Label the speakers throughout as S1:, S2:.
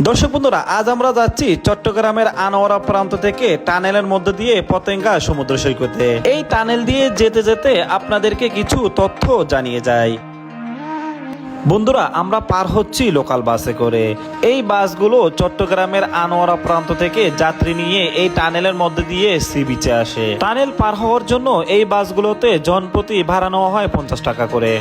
S1: দর্শক বন্ধুরা, আজ আমরা যাচ্ছি চট্টগ্রামের আনোয়ারা প্রান্ত থেকে টানেলের মধ্য দিয়ে পতেঙ্গা সমুদ্র সৈকতে। এই টানেল দিয়ে যেতে যেতে আপনাদেরকে কিছু তথ্য জানিয়ে যায়। বন্ধুরা, আমরা পার হচ্ছি লোকাল বাসে করে। এই বাসগুলো চট্টগ্রামের আনোয়ারা প্রান্ত থেকে যাত্রী নিয়ে এই টানেলের মধ্যে দিয়ে সি বিচে আসে। টানেল পার হওয়ার জন্য এই বাসগুলোতে জনপ্রতি ভাড়া নেওয়া হয় 50 টাকা করে।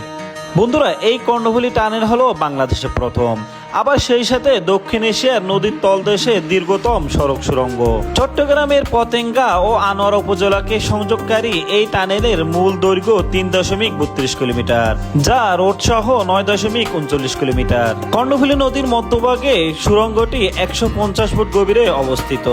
S1: বন্ধুরা, এই কর্ণফুলী টানেল হলো বাংলাদেশে প্রথম, আবার সেই সাথে দক্ষিণ এশিয়ার নদীর তলদেশে দীর্ঘতম সড়ক সুড়ঙ্গ। চট্টগ্রামের পতেঙ্গা ও আনোয়ারা উপজেলাকে সংযোগকারী এই টানেলের মূল দৈর্ঘ্য 3.32 কিলোমিটার, যা রোড সহ 9.39 কিলোমিটার। কর্ণফুলী নদীর মধ্যভাগে সুড়ঙ্গটি 150 ফুট গভীরে অবস্থিত।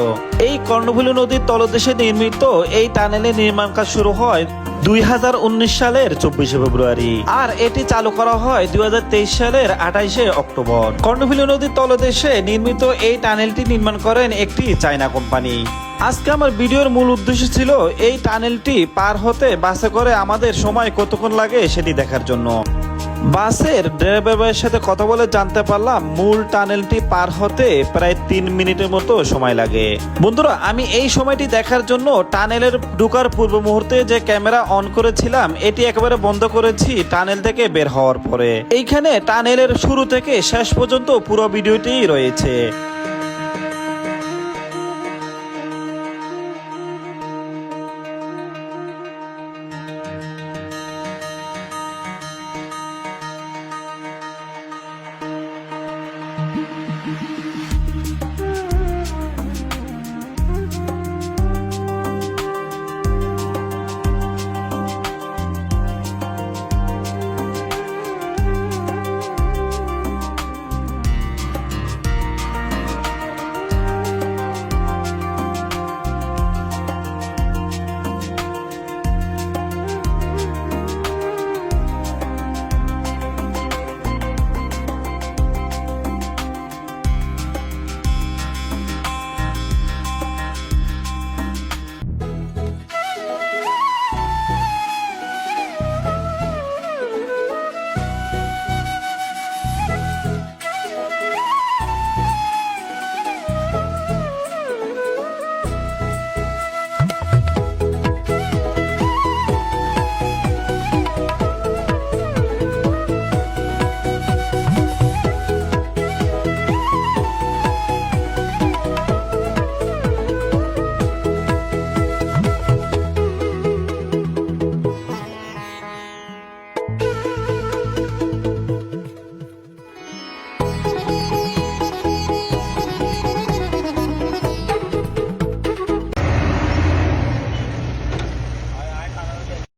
S1: এই কর্ণফুলী নদীর তলদেশে নির্মিত এই টানেলের নির্মাণ কাজ শুরু হয় 2019 সালের 24 ফেব্রুয়ারি, আর এটি চালু করা হয় 2023 সালের 28 অক্টোবর। কর্ণফুলী নদীর তলদেশে নির্মিত এই টানেলটি নির্মাণ করেন একটি চায়না কোম্পানি। আজকে আমার ভিডিওর মূল উদ্দেশ্য ছিল এই টানেলটি পার হতে বাসে করে আমাদের সময় কতক্ষণ লাগে সেটি দেখার জন্য। বাসের ড্রাইভারের সাথে কথা বলে জানতে পারলাম মূল টানেলটি পার হতে প্রায় 3 মিনিটের মতো সময় লাগে। বন্ধুরা, আমি এই সময়টি দেখার জন্য টানেলের ঢোকার পূর্ব মুহূর্তে যে ক্যামেরা অন করেছিলাম এটি একেবারে বন্ধ করেছি টানেল থেকে বের হওয়ার পরে। এইখানে টানেলের শুরু থেকে শেষ পর্যন্ত পুরো ভিডিওটি রয়েছে।